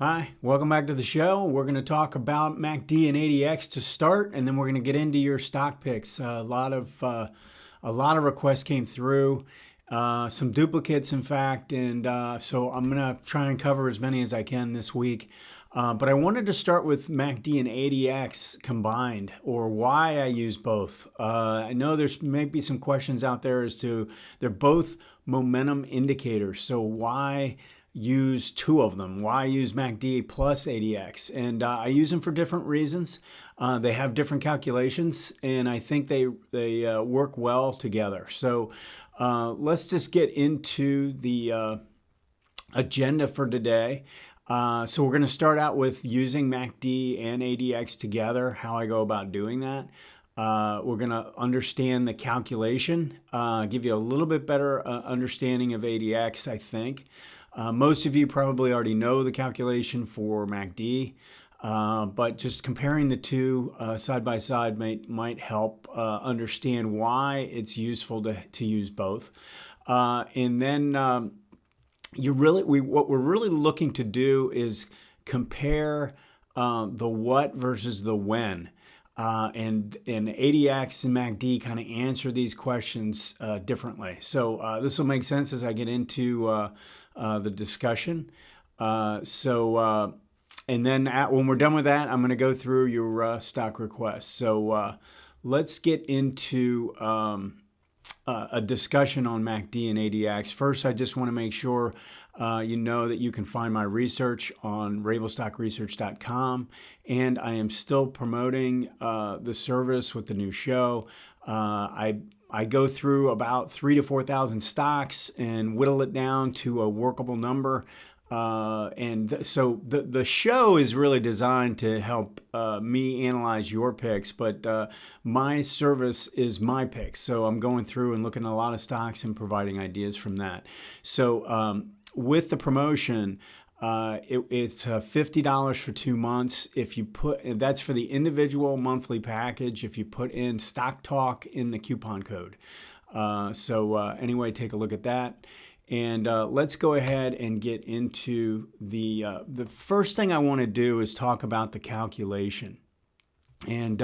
Hi, welcome back to the show. We're going to talk about MACD and ADX to start, and then we're going to get into your stock picks. A lot of requests came through, some duplicates, in fact, and so I'm going to try and cover as many as I can this week. But I wanted to start with MACD and ADX combined, or why I use both. I know there's maybe some questions out there as to they're both momentum indicators, so why use two of them? Why use MACD plus ADX? And I use them for different reasons. They have different calculations, and I think they work well together. So let's just get into the agenda for today. So we're going to start out with using MACD and ADX together, how I go about doing that. We're going to understand the calculation, give you a little bit better understanding of ADX, I think. Most of you probably already know the calculation for MACD, but just comparing the two side by side might help understand why it's useful to use both. And then what we're really looking to do is compare the what versus the when. And ADX and MACD kind of answer these questions differently. So this will make sense as I get into the discussion. And then when we're done with that, I'm going to go through your stock requests. So let's get into a discussion on MACD and ADX. First, I just want to make sure you know that you can find my research on rabilstockresearch.com, and I am still promoting the service with the new show. I go through about 3,000 to 4,000 stocks and whittle it down to a workable number. So the show is really designed to help me analyze your picks, but my service is my picks. So I'm going through and looking at a lot of stocks and providing ideas from that. So with the promotion, it's $50 for 2 months. If you that's for the individual monthly package, if you put in StockTalk in the coupon code. Anyway, take a look at that. And let's go ahead and get into the first thing I want to do is talk about the calculation. And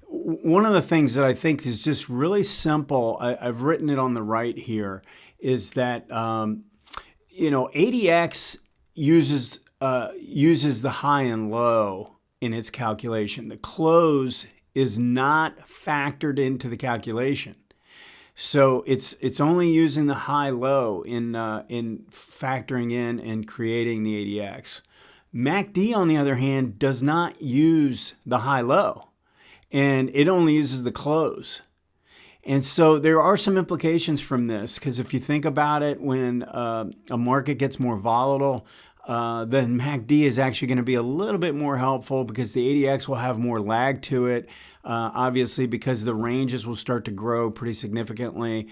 one of the things that I think is just really simple, I've written it on the right here, is that ADX uses the high and low in its calculation. The close is not factored into the calculation. So it's only using the high-low in factoring in and creating the ADX. MACD, on the other hand, does not use the high-low, and it only uses the close. And so there are some implications from this, because if you think about it, when a market gets more volatile, then MACD is actually going to be a little bit more helpful because the ADX will have more lag to it, obviously because the ranges will start to grow pretty significantly.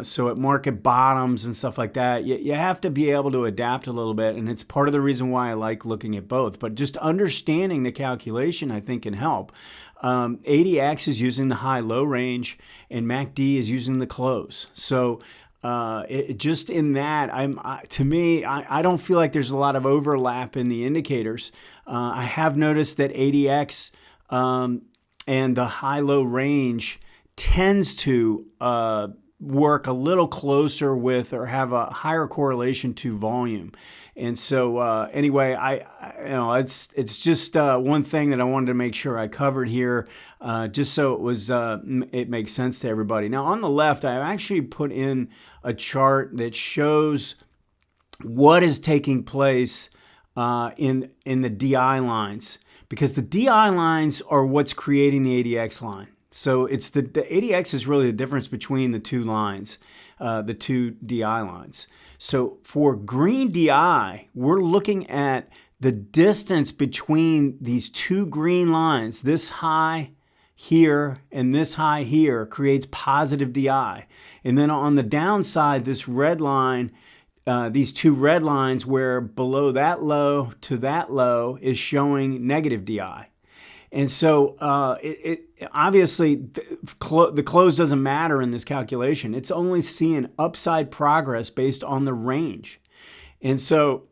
So at market bottoms and stuff like that, you have to be able to adapt a little bit, and it's part of the reason why I like looking at both. But just understanding the calculation, I think, can help. ADX is using the high-low range, and MACD is using the close. So just in that, I don't feel like there's a lot of overlap in the indicators. I have noticed that ADX and the high-low range tends to work a little closer with or have a higher correlation to volume. And so anyway, it's just one thing that I wanted to make sure I covered here, just so it makes sense to everybody. Now on the left, I actually put in a chart that shows what is taking place in the DI lines, because the DI lines are what's creating the ADX line. So it's the ADX is really the difference between the two lines, the two DI lines. So for green DI, we're looking at the distance between these two green lines. This high here and this high here creates positive DI. And then on the downside, this red line, these two red lines where below that low to that low is showing negative DI. And so obviously the close doesn't matter in this calculation. It's only seeing upside progress based on the range. And so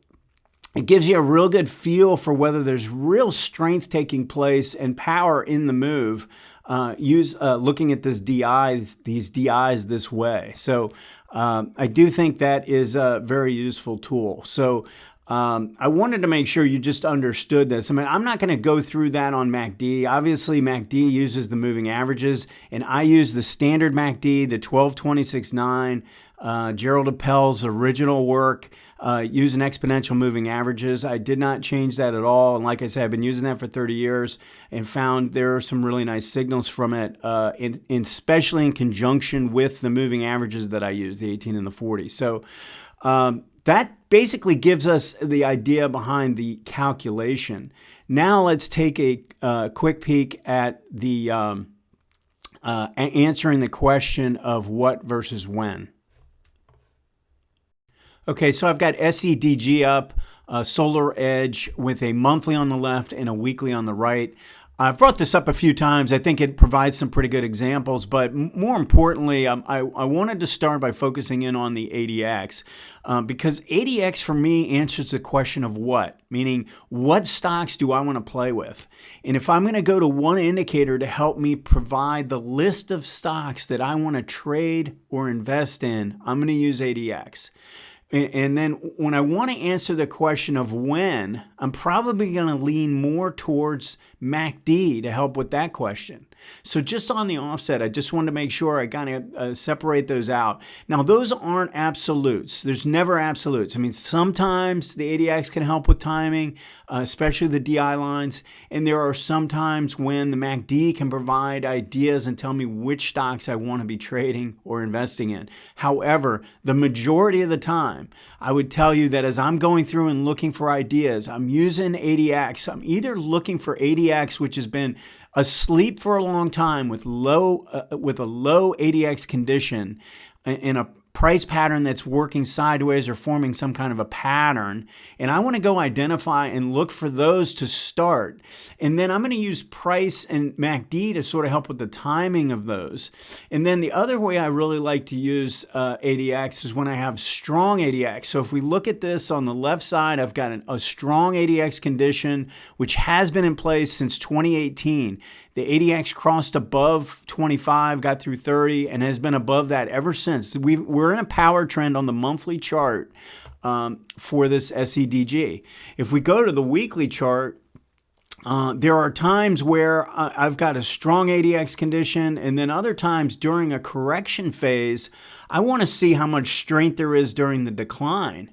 it gives you a real good feel for whether there's real strength taking place and power in the move. Looking at these DIs this way. So I do think that is a very useful tool. So I wanted to make sure you just understood this. I mean, I'm not going to go through that on MACD. Obviously, MACD uses the moving averages, and I use the standard MACD, the 12-26-9, Gerald Appel's original work, using exponential moving averages. I did not change that at all. And like I said, I've been using that for 30 years and found there are some really nice signals from it, especially in conjunction with the moving averages that I use, the 18 and the 40. So that basically gives us the idea behind the calculation. Now let's take a quick peek at the answering the question of what versus when. Okay, so I've got SEDG up, SolarEdge with a monthly on the left and a weekly on the right. I've brought this up a few times. I think it provides some pretty good examples, but more importantly, I wanted to start by focusing in on the ADX because ADX for me answers the question of what, meaning what stocks do I want to play with? And if I'm going to go to one indicator to help me provide the list of stocks that I want to trade or invest in, I'm going to use ADX. And then when I want to answer the question of when, I'm probably going to lean more towards MACD to help with that question. So just on the offset, I just wanted to make sure I kind of separate those out. Now, those aren't absolutes. There's never absolutes. I mean, sometimes the ADX can help with timing, especially the DI lines. And there are some times when the MACD can provide ideas and tell me which stocks I want to be trading or investing in. However, the majority of the time, I would tell you that as I'm going through and looking for ideas, I'm using ADX. I'm either looking for ADX, which has been asleep for a long time with a low ADX condition in a price pattern that's working sideways or forming some kind of a pattern. And I want to go identify and look for those to start. And then I'm going to use price and MACD to sort of help with the timing of those. And then the other way I really like to use ADX is when I have strong ADX. So if we look at this on the left side, I've got a strong ADX condition, which has been in place since 2018. The ADX crossed above 25, got through 30, and has been above that ever since. We're in a power trend on the monthly chart for this SEDG. If we go to the weekly chart, there are times where I've got a strong ADX condition, and then other times during a correction phase, I want to see how much strength there is during the decline.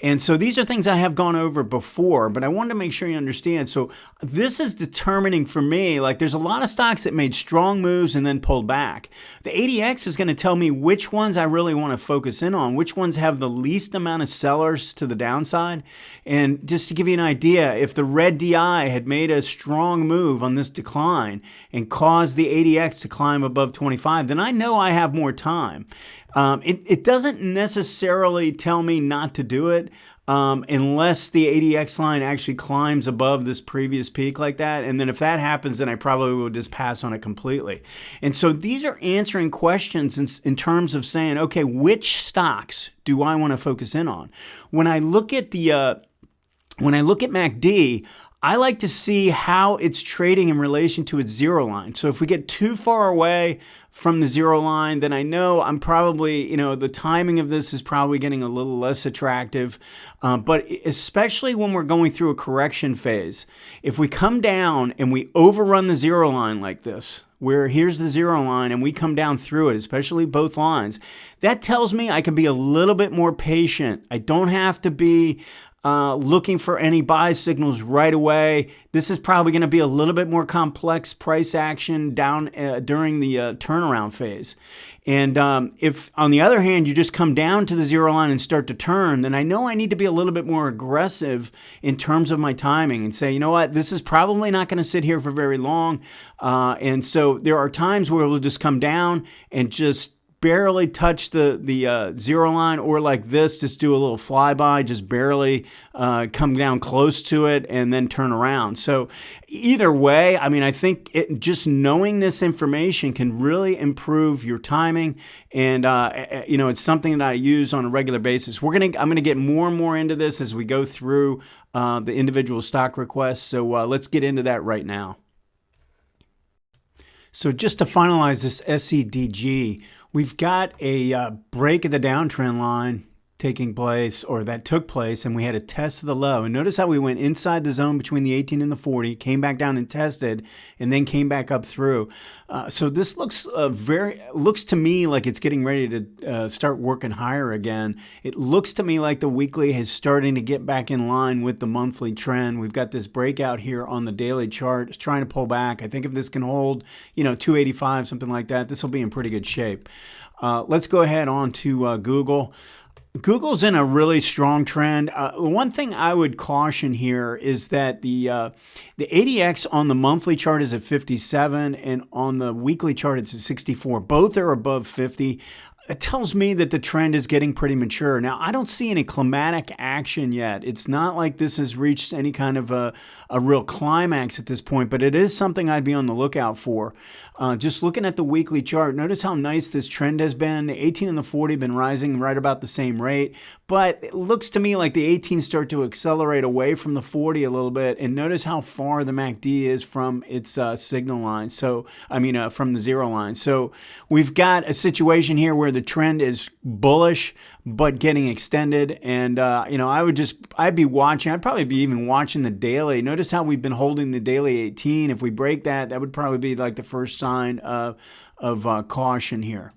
And so these are things I have gone over before, but I wanted to make sure you understand. So this is determining for me, like there's a lot of stocks that made strong moves and then pulled back. The ADX is going to tell me which ones I really want to focus in on, which ones have the least amount of sellers to the downside. And just to give you an idea, if the red DI had made a strong move on this decline and caused the ADX to climb above 25, then I know I have more time. It doesn't necessarily tell me not to do it unless the ADX line actually climbs above this previous peak like that. And then if that happens, then I probably will just pass on it completely. And so these are answering questions in terms of saying, okay, which stocks do I want to focus in on? When I look at MACD, I like to see how it's trading in relation to its zero line. So if we get too far away from the zero line, then I know I'm probably, the timing of this is probably getting a little less attractive. But especially when we're going through a correction phase, if we come down and we overrun the zero line like this, where here's the zero line and we come down through it, especially both lines, that tells me I can be a little bit more patient. I don't have to be looking for any buy signals right away. This is probably going to be a little bit more complex price action down during the turnaround phase. And if, on the other hand, you just come down to the zero line and start to turn, then I know I need to be a little bit more aggressive in terms of my timing and say, you know what, this is probably not going to sit here for very long. And so there are times where it will just come down and just barely touch the zero line, or like this, just do a little flyby, just barely come down close to it and then turn around. So either way, I mean, I think just knowing this information can really improve your timing. And, it's something that I use on a regular basis. I'm going to get more and more into this as we go through the individual stock requests. So let's get into that right now. So just to finalize this SEDG, we've got a break of the downtrend line taking place, or that took place, and we had a test of the low. And notice how we went inside the zone between the 18 and the 40, came back down and tested, and then came back up through. So this looks looks to me like it's getting ready to start working higher again. It looks to me like the weekly is starting to get back in line with the monthly trend. We've got this breakout here on the daily chart. It's trying to pull back. I think if this can hold, 285, something like that, this will be in pretty good shape. Let's go ahead on to Google. Google's in a really strong trend. One thing I would caution here is that the ADX on the monthly chart is at 57, and on the weekly chart it's at 64. Both are above 50. It tells me that the trend is getting pretty mature. Now, I don't see any climatic action yet. It's not like this has reached any kind of a real climax at this point, but it is something I'd be on the lookout for. Just looking at the weekly chart, notice how nice this trend has been. The 18 and the 40 have been rising right about the same rate, but it looks to me like the 18 start to accelerate away from the 40 a little bit, and notice how far the MACD is from its signal line. So, from the zero line. So we've got a situation here where the trend is bullish but getting extended, and I'd be watching. I'd probably be even watching the daily. Notice how we've been holding the daily 18. If we break that, that would probably be like the first sign of caution here.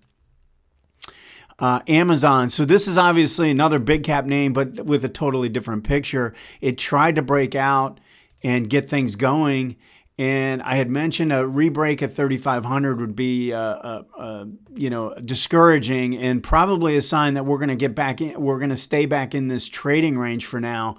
Amazon. So this is obviously another big cap name, but with a totally different picture. It tried to break out and get things going. And I had mentioned a rebreak at 3,500 would be, discouraging, and probably a sign that we're going to get back in. We're going to stay back in this trading range for now,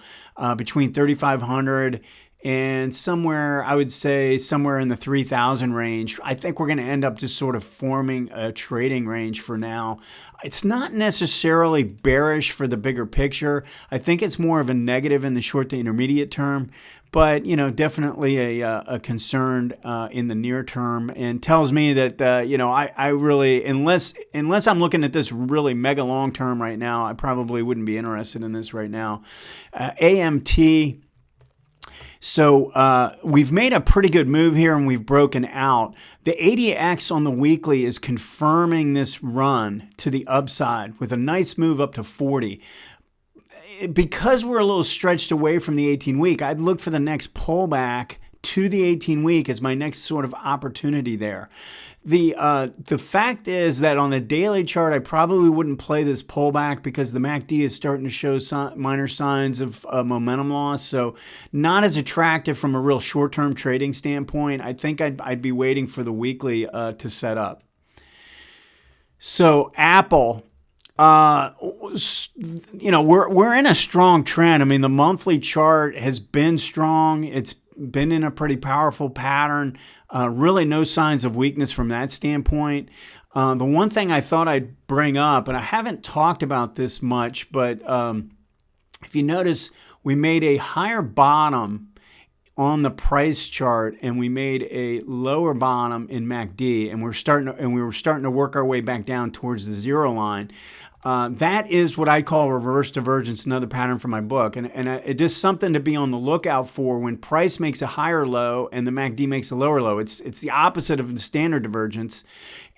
between 3,500 and somewhere, I would say somewhere in the 3,000 range. I think we're going to end up just sort of forming a trading range for now. It's not necessarily bearish for the bigger picture. I think it's more of a negative in the short to intermediate term, but definitely a concern in the near term, and tells me that I really, unless I'm looking at this really mega long term right now, I probably wouldn't be interested in this right now. AMT. So we've made a pretty good move here, and we've broken out. The ADX on the weekly is confirming this run to the upside with a nice move up to 40. Because we're a little stretched away from the 18-week, I'd look for the next pullback to the 18-week as my next sort of opportunity there. The fact is that on a daily chart, I probably wouldn't play this pullback because the MACD is starting to show minor signs of momentum loss. So not as attractive from a real short-term trading standpoint. I think I'd be waiting for the weekly to set up. So Apple. We're in a strong trend. I mean, the monthly chart has been strong. It's been in a pretty powerful pattern. Really no signs of weakness from that standpoint. The one thing I thought I'd bring up, and I haven't talked about this much, but if you notice, we made a higher bottom on the price chart, and we made a lower bottom in MACD, and we were starting to work our way back down towards the zero line. That is what I call reverse divergence, another pattern from my book. And it's just something to be on the lookout for when price makes a higher low and the MACD makes a lower low. It's the opposite of the standard divergence.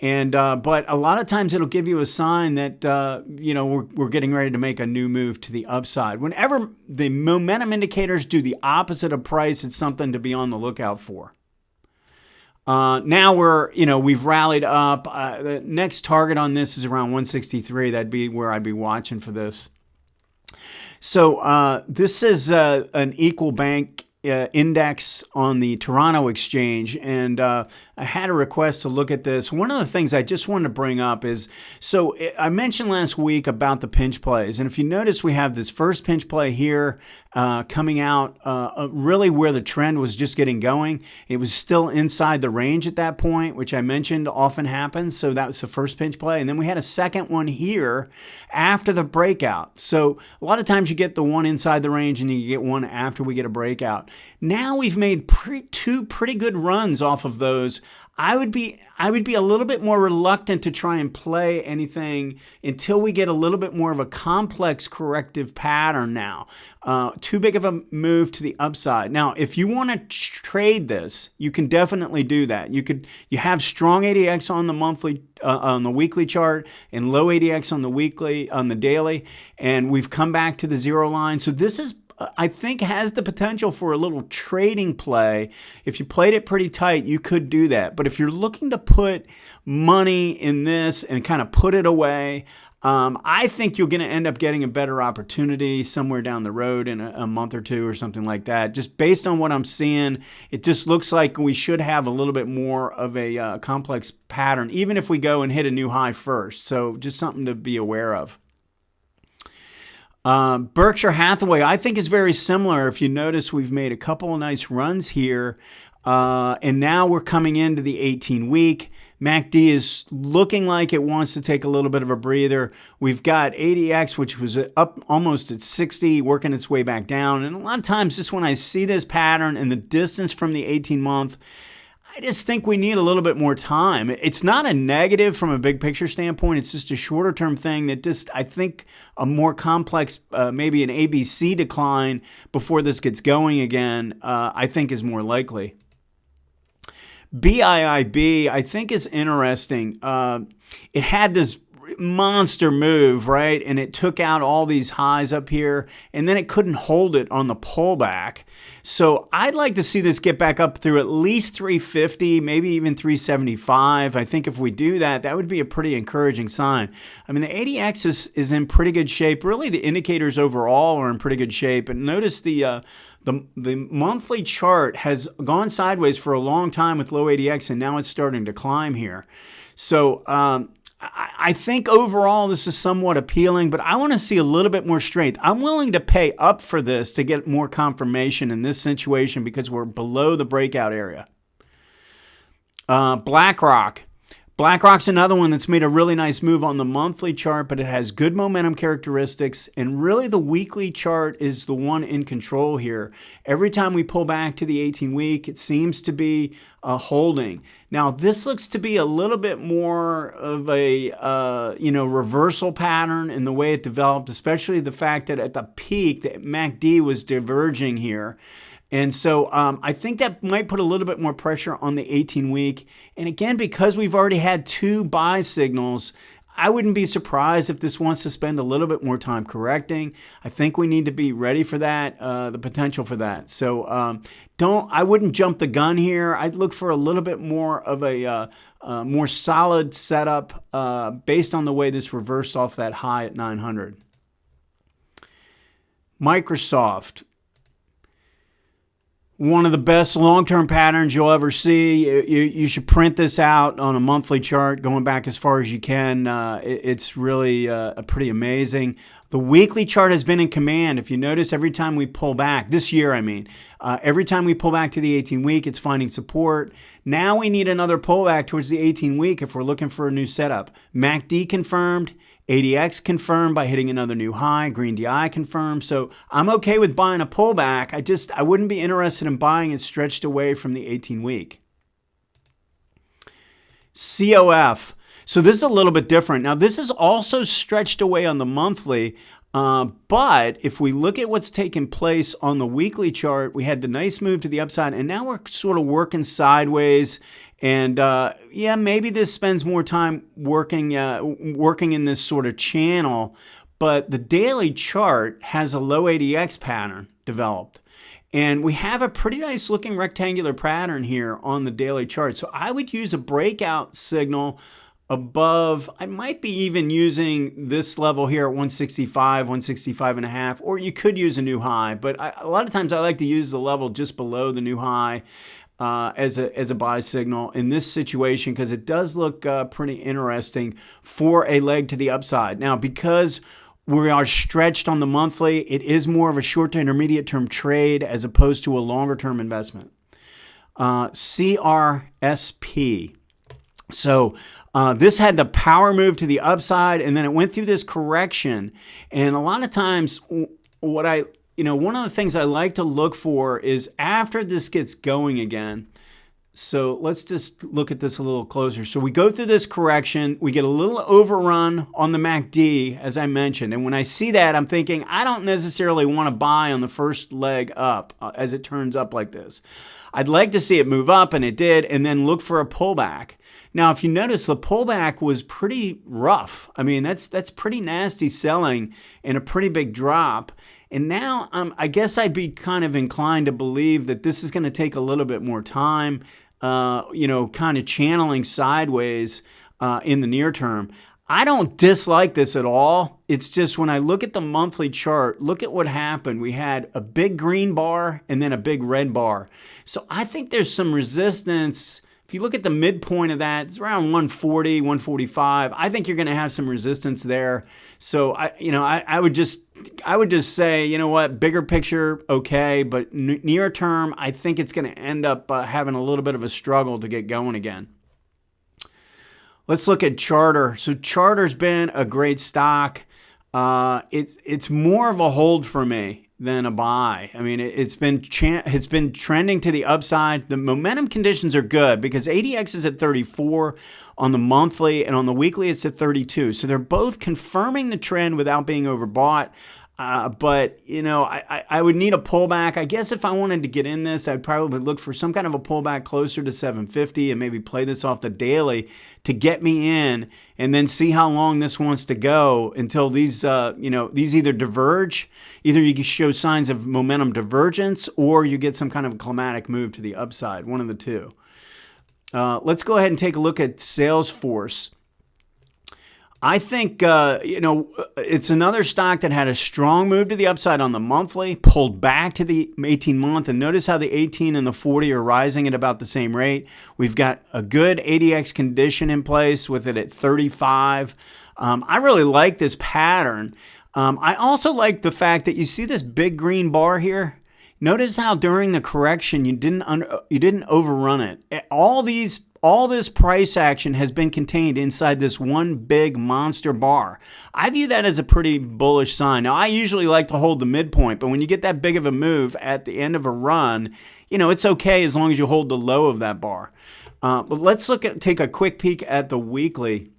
And but a lot of times it'll give you a sign that we're getting ready to make a new move to the upside. Whenever the momentum indicators do the opposite of price, it's something to be on the lookout for. Now we've rallied up. The next target on this is around 163. That'd be where I'd be watching for this. So this is an equal bank index on the Toronto exchange, and had a request to look at this. One of the things I just wanted to bring up is, so I mentioned last week about the pinch plays. And if you notice, we have this first pinch play here coming out really where the trend was just getting going. It was still inside the range at that point, which I mentioned often happens. So that was the first pinch play. And then we had a second one here after the breakout. So a lot of times you get the one inside the range and you get one after we get a breakout. Now we've made two pretty good runs off of those. I would be a little bit more reluctant to try and play anything until we get a little bit more of a complex corrective pattern now. Too big of a move to the upside. Now, if you want to trade this, you can definitely do that. You have strong ADX on the monthly, on the weekly chart, and low ADX on the daily, and we've come back to the zero line. So this is, I think, has the potential for a little trading play. If you played it pretty tight, you could do that. But if you're looking to put money in this and kind of put it away, I think you're going to end up getting a better opportunity somewhere down the road in a month or two or something like that. Just based on what I'm seeing, it just looks like we should have a little bit more of a complex pattern, even if we go and hit a new high first. So just something to be aware of. Berkshire Hathaway, I think, is very similar. If you notice, we've made a couple of nice runs here, and now we're coming into the 18-week. MACD is looking like it wants to take a little bit of a breather. We've got ADX, which was up almost at 60, working its way back down. And a lot of times, just when I see this pattern and the distance from the 18-month, I just think we need a little bit more time. It's not a negative from a big picture standpoint. It's just a shorter term thing that just, I think, a more complex, maybe an ABC decline before this gets going again, I think is more likely. BIIB, I think, is interesting. It had this monster move, right? And it took out all these highs up here, and then it couldn't hold it on the pullback. So I'd like to see this get back up through at least 350, maybe even 375. I think if we do that, that would be a pretty encouraging sign. I mean, the ADX is in pretty good shape. Really, the indicators overall are in pretty good shape. And notice the monthly chart has gone sideways for a long time with low ADX, and now it's starting to climb here. So I think overall this is somewhat appealing, but I want to see a little bit more strength. I'm willing to pay up for this to get more confirmation in this situation because we're below the breakout area. Blackrock. BlackRock's another one that's made a really nice move on the monthly chart, but it has good momentum characteristics, and really the weekly chart is the one in control here. Every time we pull back to the 18-week, it seems to be holding. Now, this looks to be a little bit more of a reversal pattern in the way it developed, especially the fact that at the peak, the MACD was diverging here. And so I think that might put a little bit more pressure on the 18-week. And again, because we've already had two buy signals, I wouldn't be surprised if this wants to spend a little bit more time correcting. I think we need to be ready for that, the potential for that. So I wouldn't jump the gun here. I'd look for a little bit more of a more solid setup based on the way this reversed off that high at 900. Microsoft. One of the best long-term patterns you'll ever see. You should print this out on a monthly chart going back as far as you can. It's really pretty amazing. The weekly chart has been in command. If you notice, every time we pull back, this year I mean, every time we pull back to the 18-week, it's finding support. Now we need another pullback towards the 18-week if we're looking for a new setup. MACD confirmed. ADX confirmed by hitting another new high. Green DI confirmed. So I'm okay with buying a pullback. I wouldn't be interested in buying it stretched away from the 18-week. COF. So this is a little bit different. Now, this is also stretched away on the monthly, but if we look at what's taken place on the weekly chart, we had the nice move to the upside, and now we're sort of working sideways. And yeah, maybe this spends more time working in this sort of channel, but the daily chart has a low ADX pattern developed. And we have a pretty nice looking rectangular pattern here on the daily chart. So I would use a breakout signal above. I might be even using this level here at 165, 165 and a half, or you could use a new high. But a lot of times I like to use the level just below the new high. as a buy signal in this situation, because it does look pretty interesting for a leg to the upside. Now, because we are stretched on the monthly, it is more of a short to intermediate term trade as opposed to a longer term investment. CRSP. So this had the power move to the upside, and then it went through this correction. And a lot of times, one of the things I like to look for is after this gets going again. So let's just look at this a little closer. So we go through this correction, we get a little overrun on the MACD, as I mentioned. And when I see that, I'm thinking, I don't necessarily want to buy on the first leg up as it turns up like this. I'd like to see it move up, and it did, and then look for a pullback. Now, if you notice, the pullback was pretty rough. I mean, that's pretty nasty selling and a pretty big drop. And now I guess I'd be kind of inclined to believe that this is going to take a little bit more time, kind of channeling sideways in the near term. I don't dislike this at all. It's just when I look at the monthly chart, look at what happened. We had a big green bar and then a big red bar. So I think there's some resistance. If you look at the midpoint of that, it's around 140, 145. I think you're going to have some resistance there. So I would just say, you know what, bigger picture, okay, but near term, I think it's going to end up having a little bit of a struggle to get going again. Let's look at Charter. So Charter's been a great stock. It's more of a hold for me than a buy. I mean, it's been trending to the upside. The momentum conditions are good because ADX is at 34 on the monthly, and on the weekly it's at 32. So they're both confirming the trend without being overbought. But, I would need a pullback. I guess if I wanted to get in this, I'd probably look for some kind of a pullback closer to 750 and maybe play this off the daily to get me in, and then see how long this wants to go until these either diverge. Either you show signs of momentum divergence or you get some kind of a climatic move to the upside, one of the two. Let's go ahead and take a look at Salesforce. I think, it's another stock that had a strong move to the upside on the monthly, pulled back to the 18-month, and notice how the 18 and the 40 are rising at about the same rate. We've got a good ADX condition in place with it at 35. I really like this pattern. I also like the fact that you see this big green bar here. Notice how during the correction you didn't overrun it. All this price action has been contained inside this one big monster bar. I view that as a pretty bullish sign. Now, I usually like to hold the midpoint, but when you get that big of a move at the end of a run, it's okay as long as you hold the low of that bar. But let's take a quick peek at the weekly.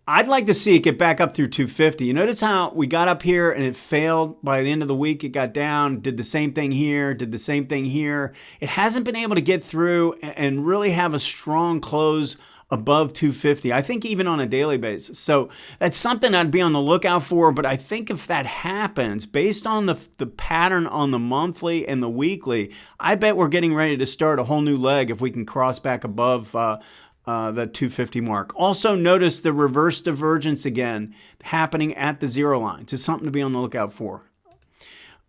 I'd like to see it get back up through 250. You notice how we got up here and it failed. By the end of the week, it got down, did the same thing here, did the same thing here. It hasn't been able to get through and really have a strong close above 250, I think even on a daily basis. So that's something I'd be on the lookout for. But I think if that happens, based on the pattern on the monthly and the weekly, I bet we're getting ready to start a whole new leg if we can cross back above the 250 mark. Also notice the reverse divergence again happening at the zero line. Just something to be on the lookout for.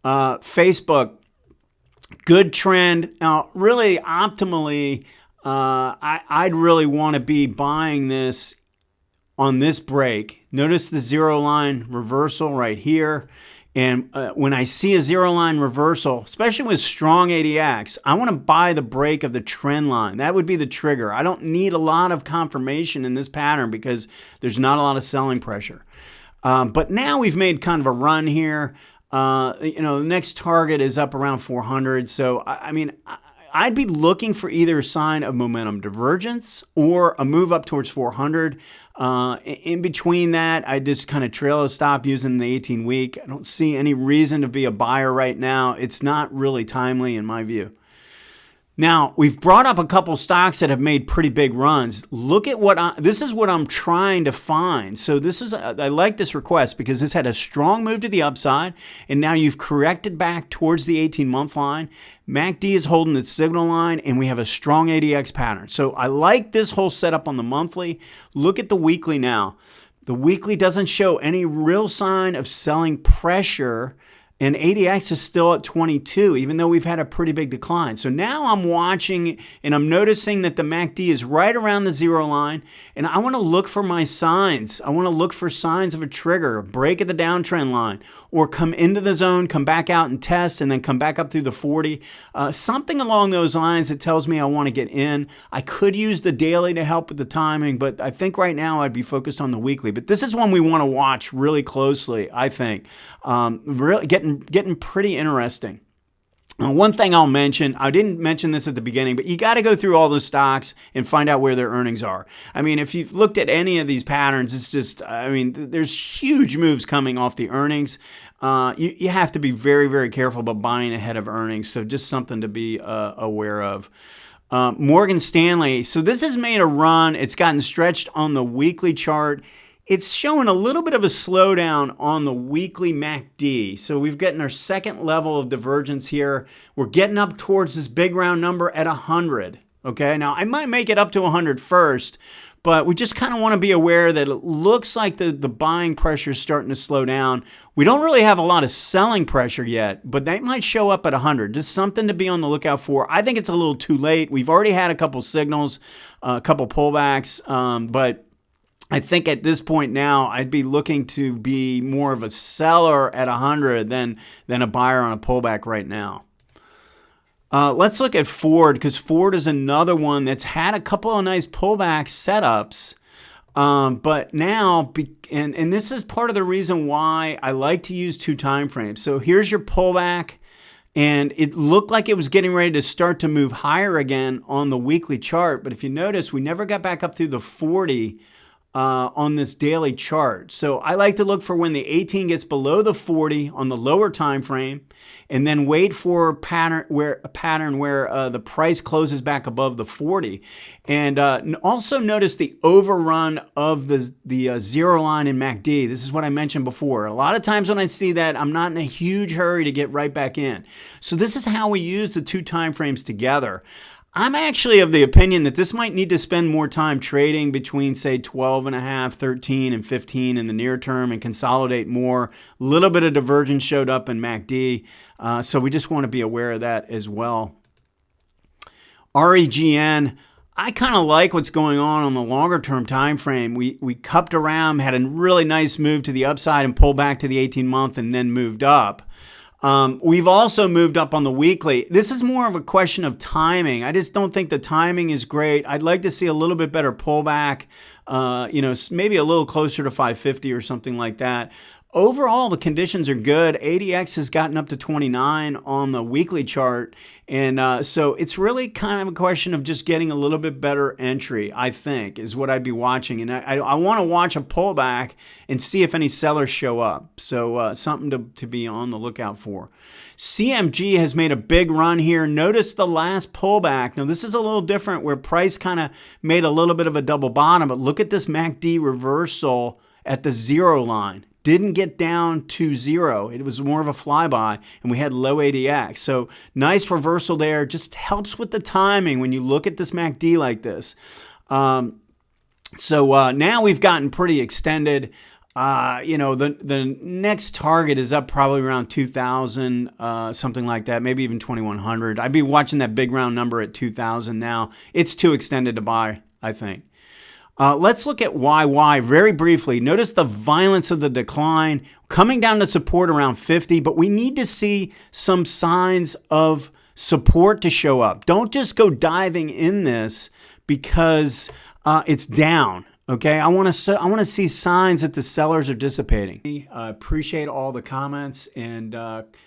Facebook, good trend. Now, really optimally, I'd really want to be buying this on this break. Notice the zero line reversal right here. And when I see a zero line reversal, especially with strong ADX, I want to buy the break of the trend line. That would be the trigger. I don't need a lot of confirmation in this pattern because there's not a lot of selling pressure. But now we've made kind of a run here. The next target is up around 400. So, I'd be looking for either a sign of momentum divergence or a move up towards 400. In between that, I just kind of trail a stop using the 18-week. I don't see any reason to be a buyer right now. It's not really timely in my view. Now, we've brought up a couple stocks that have made pretty big runs. Look at this is what I'm trying to find. So I like this request because this had a strong move to the upside, and now you've corrected back towards the 18-month line. MACD is holding its signal line, and we have a strong ADX pattern. So I like this whole setup on the monthly. Look at the weekly now. The weekly doesn't show any real sign of selling pressure And ADX is still at 22, even though we've had a pretty big decline. So now I'm watching and I'm noticing that the MACD is right around the 0 line. And I want to look for my signs. I want to look for signs of a trigger, a break of the downtrend line, or come into the zone, come back out and test, and then come back up through the 40. Something along those lines that tells me I want to get in. I could use the daily to help with the timing, but I think right now I'd be focused on the weekly. But this is one we want to watch really closely, I think. Really getting pretty interesting. One thing I'll mention, I didn't mention this at the beginning, but you got to go through all those stocks and find out where their earnings are. I mean, if you've looked at any of these patterns, it's just, I mean, there's huge moves coming off the earnings. You have to be very, very careful about buying ahead of earnings. So just something to be aware of. Morgan Stanley. So this has made a run. It's gotten stretched on the weekly chart. It's showing a little bit of a slowdown on the weekly MACD. So we've gotten our second level of divergence here. We're getting up towards this big round number at 100. Okay, now I might make it up to 100 first, but we just kind of want to be aware that it looks like the buying pressure is starting to slow down. We don't really have a lot of selling pressure yet, but that might show up at 100. Just something to be on the lookout for. I think it's a little too late. We've already had a couple signals, a couple pullbacks, but I think at this point now, I'd be looking to be more of a seller at 100 than a buyer on a pullback right now. Let's look at Ford, because Ford is another one that's had a couple of nice pullback setups. But now, and this is part of the reason why I like to use 2 time frames. So here's your pullback. And it looked like it was getting ready to start to move higher again on the weekly chart. But if you notice, we never got back up through the 40 on this daily chart. So I like to look for when the 18 gets below the 40 on the lower time frame, and then wait for a pattern where the price closes back above the 40. And also notice the overrun of the 0 line in MACD. This is what I mentioned before. A lot of times when I see that, I'm not in a huge hurry to get right back in. So this is how we use the 2 time frames together. I'm actually of the opinion that this might need to spend more time trading between, say, 12.5, 13, and 15 in the near term and consolidate more. A little bit of divergence showed up in MACD, so we just want to be aware of that as well. REGN, I kind of like what's going on the longer term time frame. We cupped around, had a really nice move to the upside and pulled back to the 18-month and then moved up. We've also moved up on the weekly. This is more of a question of timing. I just don't think the timing is great. I'd like to see a little bit better pullback, maybe a little closer to 550 or something like that. Overall, the conditions are good. ADX has gotten up to 29 on the weekly chart. And so it's really kind of a question of just getting a little bit better entry, I think, is what I'd be watching. And I want to watch a pullback and see if any sellers show up. So something to be on the lookout for. CMG has made a big run here. Notice the last pullback. Now, this is a little different where price kind of made a little bit of a double bottom. But look at this MACD reversal at the 0 line. Didn't get down to 0. It was more of a flyby, and we had low ADX. So nice reversal there. Just helps with the timing when you look at this MACD like this. So now we've gotten pretty extended. The next target is up probably around 2,000, something like that, maybe even 2,100. I'd be watching that big round number at 2,000 now. It's too extended to buy, I think. Let's look at YY very briefly. Notice the violence of the decline coming down to support around 50, but we need to see some signs of support to show up. Don't just go diving in this because it's down. Okay, I want to see signs that the sellers are dissipating. I appreciate all the comments and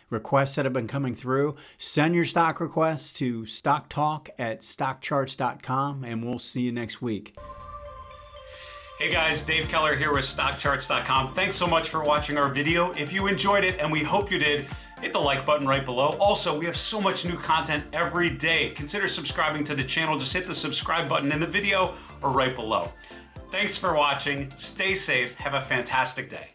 requests that have been coming through. Send your stock requests to stocktalk@stockcharts.com, and we'll see you next week. Hey guys, Dave Keller here with StockCharts.com. Thanks so much for watching our video. If you enjoyed it, and we hope you did, hit the like button right below. Also, we have so much new content every day. Consider subscribing to the channel. Just hit the subscribe button in the video or right below. Thanks for watching. Stay safe. Have a fantastic day.